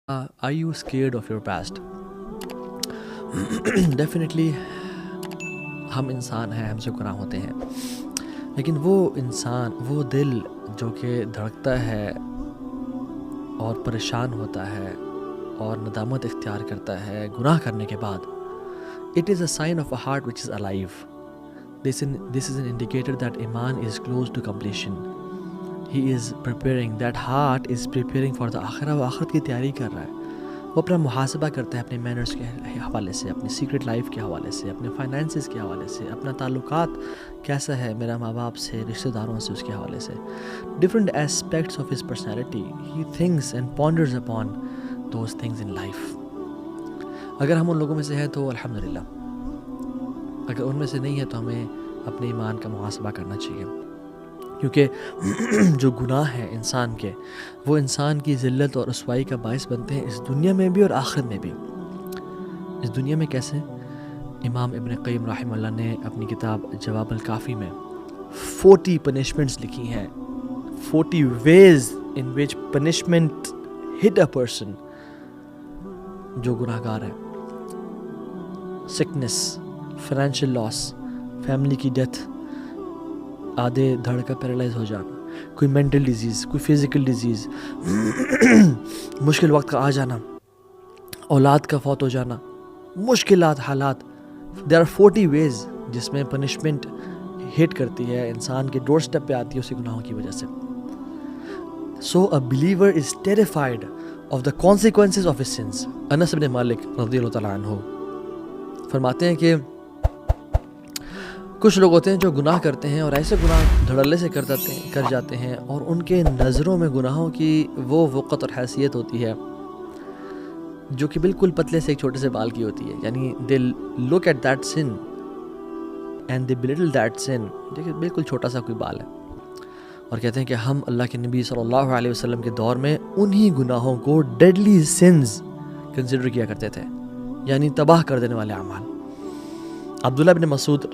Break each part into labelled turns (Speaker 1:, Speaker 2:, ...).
Speaker 1: Are you scared of your past? Definitely ہم انسان ہیں، ہم سے گناہ ہوتے ہیں، لیکن وہ انسان، وہ دل جو کہ دھڑکتا ہے اور پریشان ہوتا ہے اور ندامت اختیار کرتا ہے گناہ کرنے کے بعد، it is a sign of a heart which is alive. This is an indicator that ایمان is close to completion. He is preparing, that heart is preparing for the آخرہ. وہ آخرت کی تیاری کر رہا ہے. وہ اپنا محاسبہ کرتا ہے اپنے مینرز کے حوالے سے، اپنی سیکرٹ لائف کے حوالے سے، اپنے فائنینسز کے حوالے سے، اپنا تعلقات کیسا ہے میرا ماں باپ سے، رشتہ داروں سے، اس کے حوالے سے، different aspects of his personality. He thinks and ponders upon those things in life. اگر ہم ان لوگوں میں سے ہیں تو الحمدللہ، اگر ان میں سے نہیں ہے تو ہمیں اپنے ایمان کا محاسبہ کرنا چاہیے، کیونکہ جو گناہ ہیں انسان کے، وہ انسان کی ذلت اور رسوائی کا باعث بنتے ہیں اس دنیا میں بھی اور آخرت میں بھی. اس دنیا میں کیسے؟ امام ابن قیم رحمہ اللہ نے اپنی کتاب جواب الکافی میں 40 پنشمنٹس لکھی ہیں، 40 ways in which punishment hit a person جو گناہ گار ہے. سکنس، فائنینشیل لاس، فیملی کی ڈیتھ، آدھے دھڑ کا پیرالائز ہو جانا، کوئی مینٹل ڈیزیز، کوئی فزیکل ڈیزیز، مشکل وقت کا آ جانا، اولاد کا فوت ہو جانا، مشکلات، حالات. دیر آر 40 ways جس میں پنشمنٹ ہٹ کرتی ہے، انسان کے ڈور سٹیپ پہ آتی ہے اسی گناہوں کی وجہ سے. So a believer is terrified of the consequences of his sins. Anas bin Malik رضی اللہ تعالیٰ عنہ فرماتے ہیں کہ کچھ لوگ ہوتے ہیں جو گناہ کرتے ہیں اور ایسے گناہ دھڑلے سے کر جاتے ہیں، اور ان کے نظروں میں گناہوں کی وہ وقت اور حیثیت ہوتی ہے جو کہ بالکل پتلے سے ایک چھوٹے سے بال کی ہوتی ہے. یعنی they look at that sin and they belittle that sin. دیکھیں بالکل چھوٹا سا کوئی بال ہے، اور کہتے ہیں کہ ہم اللہ کے نبی صلی اللہ علیہ وسلم کے دور میں انہی گناہوں کو ڈیڈلی سنز کنسیڈر کیا کرتے تھے، یعنی تباہ کر دینے والے اعمال. عبداللہ بن مسعود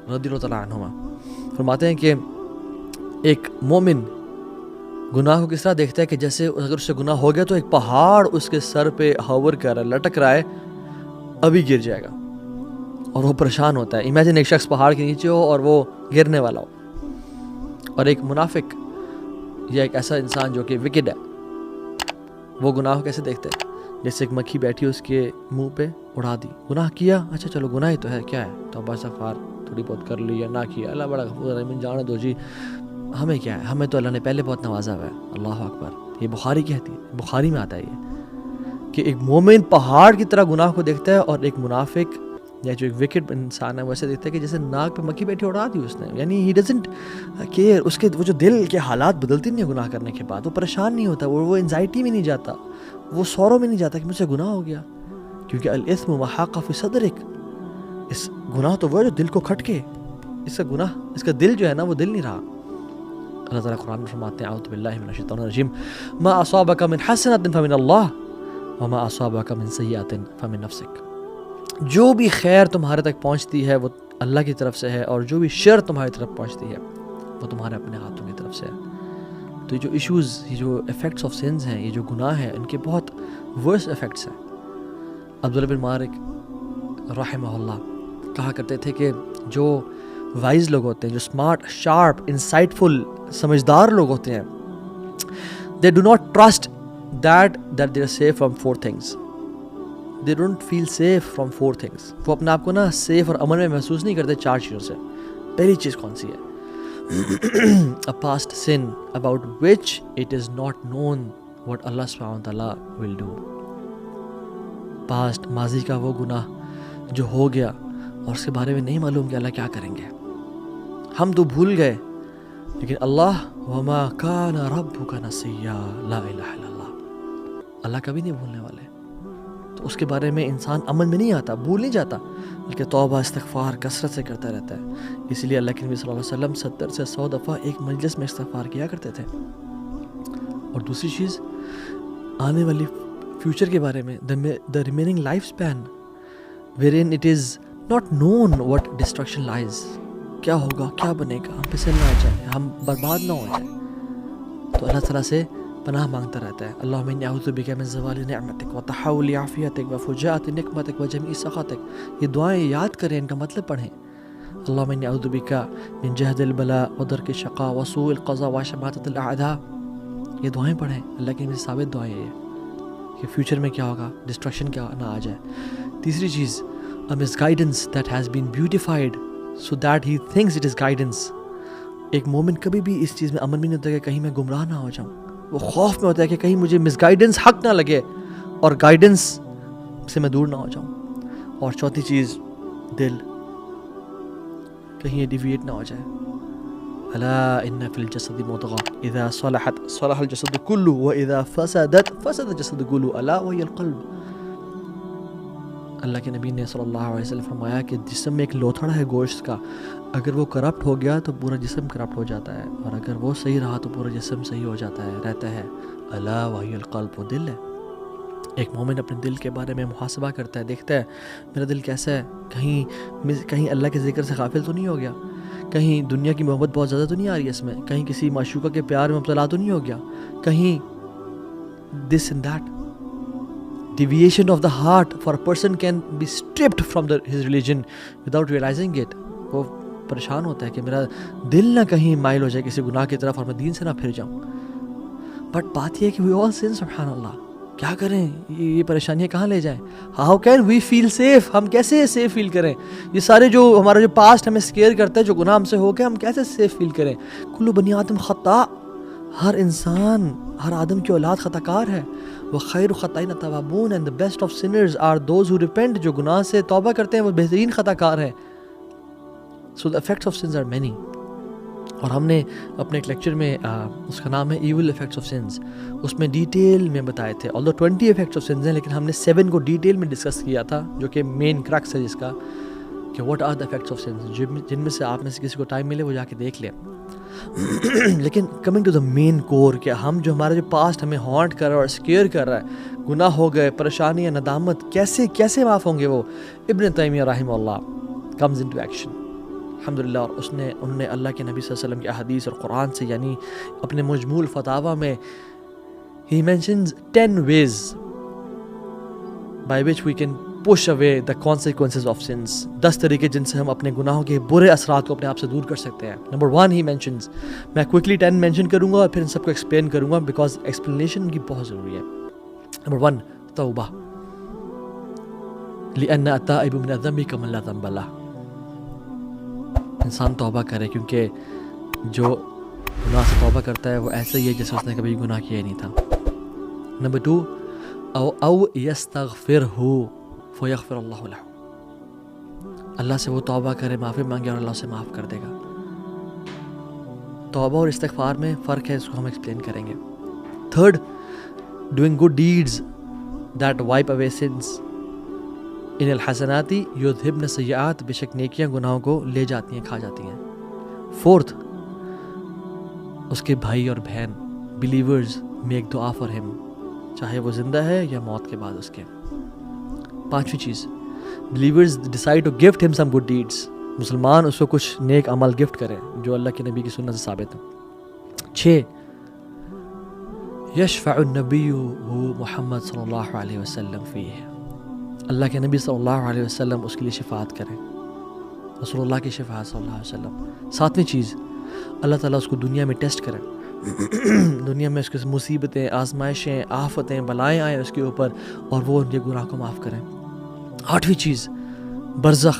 Speaker 1: رضی اللہ تعالیٰ عنہما فرماتے ہیں کہ ایک مومن گناہ کو کس طرح دیکھتا ہے کہ جیسے اگر اس سے گناہ ہو گیا تو ایک پہاڑ اس کے سر پہ ہوور کر رہا ہے، لٹک رہا ہے، ابھی گر جائے گا، اور وہ پریشان ہوتا ہے. امیجن ایک شخص پہاڑ کے نیچے ہو اور وہ گرنے والا ہو. اور ایک منافق یا ایک ایسا انسان جو کہ وکڈ ہے، وہ گناہ کو کیسے دیکھتا ہے؟ جیسے ایک مکھی بیٹھی اس کے منہ پہ اڑا دی، گناہ کیا، اچھا چلو گناہ ہی تو ہے، کیا ہے، توبہ استغفار تھوڑی بہت کر لی یا نہ کیا، اللہ بڑا غفور رحیم، جانے دو جی، ہمیں کیا ہے، ہمیں تو اللہ نے پہلے بہت نوازا ہوا ہے. اللہ اکبر. یہ بخاری کہتی ہے، بخاری میں آتا ہے یہ کہ ایک مومن پہاڑ کی طرح گناہ کو دیکھتا ہے، اور ایک منافق یا جو ایک وکٹ انسان ہے ویسے دیکھتا ہے کہ جیسے ناک پہ مکھی بیٹھی اڑا دی اس نے. یعنی ہی ڈزنٹ کیئر. اس کے وہ جو دل کے حالات بدلتی نہیں گناہ کرنے کے بعد، وہ پریشان نہیں ہوتا، وہ انزائٹی میں نہیں جاتا، وہ سورو میں نہیں جاتا کہ مجھ سے گناہ ہو گیا، کیونکہ الاثم ما حاق فی صدرک. اس گناہ تو وہ جو دل کو کھٹکے، اس کا گناہ، اس کا دل جو ہے نا وہ دل نہیں رہا. اللہ تعالیٰ قرآن میں فرماتے ہیں اعوذ باللہ من الشیطان الرجیم ما اصابک من حسنۃ فمن اللہ وما اصابک من سیئۃ فمن نفسک. جو بھی خیر تمہارے تک پہنچتی ہے وہ اللہ کی طرف سے ہے، اور جو بھی شر تمہاری طرف پہنچتی ہے وہ تمہارے اپنے ہاتھوں کی طرف سے ہے. تو یہ جو ایشوز، یہ جو ایفیکٹس آف سنز ہیں، یہ جو گناہ ہیں، ان کے بہت ورس ایفیکٹس ہیں. عبداللہ بن مالک رحمہ اللہ کہا کرتے تھے کہ جو وائز لوگ ہوتے ہیں، جو اسمارٹ، شارپ، انسائٹفل، سمجھدار لوگ ہوتے ہیں، they do not trust that they are safe from 4 things. They don't feel safe from 4 things. وہ اپنے آپ کو نا سیف اور امن میں محسوس نہیں کرتے 4 چیزوں سے. پہلی چیز کون سی ہے؟ a past sin about which it is not known what Allah subhanahu wa ta'ala will do. Past, ماضی کا وہ گناہ جو ہو گیا اور اس کے بارے میں نہیں معلوم کہ اللہ کیا کریں گے. ہم تو بھول گئے، لیکن اللہ وما کان ربک نسیا، لا الہ الا اللہ، اللہ کبھی نہیں بھولنے والے. تو اس کے بارے میں انسان امن میں نہیں آتا، بھول نہیں جاتا، بلکہ توبہ استغفار کثرت سے کرتا رہتا ہے. اس لیے اللہ کے نبی صلی اللہ علیہ وسلم 70 سے 100 دفعہ ایک مجلس میں استغفار کیا کرتے تھے. اور دوسری چیز آنے والی فیوچر کے بارے میں، the remaining lifespan wherein it is not known what destruction lies. کیا ہوگا، کیا بنے گا، ہم پھسل نہ جائیں، ہم برباد نہ ہو جائیں. تو اللہ تعالیٰ سے پناہ مانگتا رہتا ہے. اللہم انی اعوذ بک من زوال نعمتک وتحول عافیتک وفجاءۃ نقمتک وجمیع سخطک. یہ دعائیں یاد کریں, ان کا مطلب پڑھیں. اللہم انی اعوذ بک من جہد البلاء ودرک الشقاء وسوء القضاء وشماتۃ الاعداء. یہ دعائیں پڑھیں, اللہ کی مجھے ثابت دعائیں ہیں کہ فیوچر میں کیا ہوگا, ڈسٹرکشن کیا نہ آ جائے. تیسری چیز, misguidance that has been beautified so that he thinks it is guidance. ایک مومن کبھی بھی اس چیز میں امن بھی نہیں ہوتا کہ کہیں میں گمراہ نہ ہو جاؤں, وہ خوف میں ہوتا ہے کہ کہیں مجھے مس گائیڈنس حق نہ لگے اور گائیڈنس سے میں دور نہ ہو جاؤں. اور چوتھی چیز, دل, کہیں یہ ڈیویٹ نہ ہو جائے. الا ان فی الجسد مضغۃ اذا صلحت صلح الجسد كله واذا فسدت فسد الجسد كله الا وهي القلب. اللہ کے نبی نے صلی اللہ علیہ وسلم فرمایا کہ جسم میں ایک لوتھڑا ہے گوشت کا, اگر وہ کرپٹ ہو گیا تو پورا جسم کرپٹ ہو جاتا ہے, اور اگر وہ صحیح رہا تو پورا جسم صحیح ہو جاتا ہے, رہتا ہے. الا وہی القلب, وہ دل ہے. ایک مومن اپنے دل کے بارے میں محاسبہ کرتا ہے, دیکھتا ہے میرا دل کیسا ہے, کہیں اللہ کے ذکر سے غافل تو نہیں ہو گیا, کہیں دنیا کی محبت بہت زیادہ تو نہیں آ رہی ہے اس میں, کہیں کسی معشوقہ کے پیار میں مبتلا تو نہیں ہو گیا, کہیں this and that. Deviation of the heart for a person can be stripped from his religion without realizing it. وہ پریشان ہوتا ہے کہ میرا دل نہ کہیں مائل ہو جائے کسی گناہ کی طرف اور میں دین سے نہ پھر جاؤں. بٹ بات یہ ہے کہ we all sin, سبحان اللہ. کیا کریں, یہ پریشانیاں کہاں لے جائیں. How can we feel safe, ہم کیسے سیف فیل کریں. یہ سارے جو ہمارا جو پاسٹ ہمیں اسکیئر کرتا ہے, جو گناہ ہم سے ہو گئے, ہم کیسے سیف فیل کریں. کل بنی آدم خطا, ہر انسان, ہر آدم کی اولاد خطا کار ہے. وخیر خطائین التوابون, and the best of sinners are those who repent, جو گناہ سے توبہ کرتے ہیں وہ بہترین خطا کار ہیں. So the effects of sins are many. اور ہم نے اپنے ایک لیکچر میں اس کا نام ہے ایول افیکٹس آف سنس, اس میں ڈیٹیل میں بتائے تھے. although 20 افیکٹس آف سنس ہیں, لیکن ہم نے 7 کو ڈیٹیل میں ڈسکس کیا تھا, جو کہ مین کرکس ہے جس کا, کہ what are the effects of sins, جن میں سے آپ میں سے کسی کو ٹائم ملے وہ جا کے دیکھ لیں. لیکن کمنگ ٹو دا مین کور, کہ ہم جو ہمارا جو پاسٹ ہمیں ہانٹ کر رہا ہے اور اسکیئر کر رہا ہے, گناہ ہو گئے, پریشانیاں, ندامت, کیسے معاف ہوں گے وہ. ابن تیمیہ رحمہ اللہ کمز انٹو ایکشن, الحمدللہ. اور انہوں نے اللہ کے نبی صلی اللہ علیہ وسلم کی احادیث اور قرآن سے, یعنی اپنے مجموع الفتاوی میں he mentions 10 ways by which we can push away the consequences of sins. 10 طریقے جن سے ہم اپنے گناہوں کے برے اثرات کو اپنے آپ سے دور کر سکتے ہیں. نمبر 1 he mentions, میں کوئکلی 10 مینشن کروں گا اور پھر ان سب کو ایکسپلین کروں گا بیکاز ایکسپلینیشن کی بہت ضروری ہے. نمبر 1 توبہ, لأن التائب من الذنب كمن لا ذنب له. انسان توبہ کرے کیونکہ جو گناہ سے توبہ کرتا ہے وہ ایسا ہی ہے جیسے اس نے کبھی گناہ کیا ہی نہیں تھا. نمبر 2 او یستغفرہ فیغفر اللہ لہ, اللہ سے وہ توبہ کرے, معافی مانگے اور اللہ اسے معاف کر دے گا. توبہ اور استغفار میں فرق ہے, اس کو ہم ایکسپلین کریں گے. 3 doing good deeds that wipe away sins, ان الحسنات یذہبن السیئات, بے شک نیکیاں گناہوں کو لے جاتی ہیں, کھا جاتی ہیں. 4 اس کے بھائی اور بہن بلیورز میک دعا فار ہم, چاہے وہ زندہ ہے یا موت کے بعد اس کے. 5ویں چیز, بلیورز ڈیسائیڈ ٹو گفٹ ہم سم گڈ ڈیڈس, مسلمان اس کو کچھ نیک عمل گفٹ کریں جو اللہ کے نبی کی سنت سے ثابت ہے. 6 یشفع النبی محمد صلی اللہ علیہ وسلم فیہ, اللہ کے نبی صلی اللہ علیہ وسلم اس کے لیے شفاعت کریں, رسول اللہ کی شفاعت صلی اللہ علیہ وسلم. 7ویں چیز, اللہ تعالیٰ اس کو دنیا میں ٹیسٹ کریں, دنیا میں اس کے مصیبتیں, آزمائشیں, آفتیں, بلائیں آئیں اس کے اوپر اور وہ ان کے گناہ کو معاف کریں. 8ویں چیز, برزخ,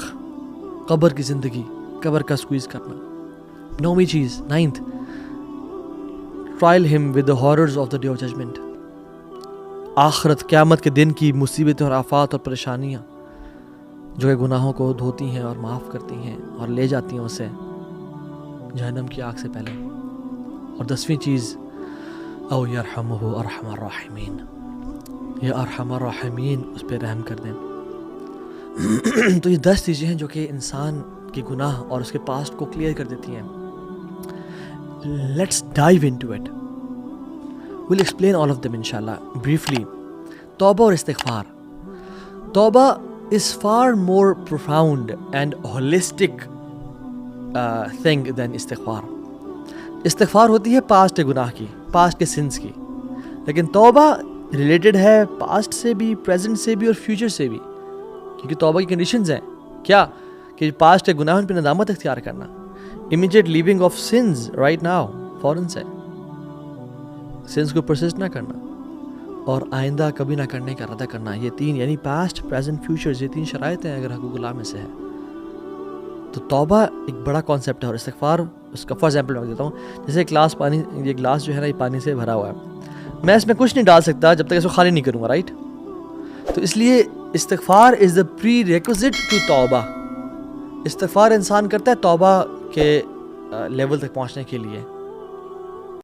Speaker 1: قبر کی زندگی, قبر کا سکویز کرنا. 9ویں چیز, 9th ٹرائل ہم with the horrors of the day of judgement, آخرت قیامت کے دن کی مصیبتیں اور آفات اور پریشانیاں جو کہ گناہوں کو دھوتی ہیں اور معاف کرتی ہیں اور لے جاتی ہیں اسے جہنم کی آگ سے پہلے. اور 10ویں چیز, او یرحمہ ارحم الراحمین, یا ارحم الراحمین اس پہ رحم کر دیں. تو یہ 10 چیزیں ہیں جو کہ انسان کے گناہ اور اس کے پاسٹ کو کلیئر کر دیتی ہیں. Let's dive into it, we'll explain all of them inshallah briefly. توبہ اور استغفار. توبہ is far more profound and holistic thing than استغفار. استغفار ہوتی ہے پاسٹ گناہ کی, پاسٹ کے سنس کی, لیکن توبہ ریلیٹڈ ہے پاسٹ سے بھی, پریزنٹ سے بھی اور فیوچر سے بھی, کیونکہ توبہ کی کنڈیشنز ہیں کیا کہ پاسٹ کے گناہوں پہ ندامت اختیار کرنا, immediate leaving of sins right now, فوراً سے سنز کو پرسسٹ نہ کرنا, اور آئندہ کبھی نہ کرنے کا ارادہ کرنا. یہ تین یعنی پاسٹ, پریزنٹ, فیوچر, یہ تین شرائط ہیں اگر حقوق اللہ میں سے ہے. تو توبہ ایک بڑا کانسیپٹ ہے, اور استغفار اس کا فار ایگزامپل میں دیتا ہوں. جیسے گلاس پانی, یہ گلاس جو ہے نا یہ پانی سے بھرا ہوا ہے, میں اس میں کچھ نہیں ڈال سکتا جب تک اس کو خالی نہیں کروں گا, رائٹ؟ تو اس لیے استغفار از دا پری ریکوزٹ ٹو توبہ. استغفار انسان کرتا ہے توبہ کے لیول تک پہنچنے کے لیے.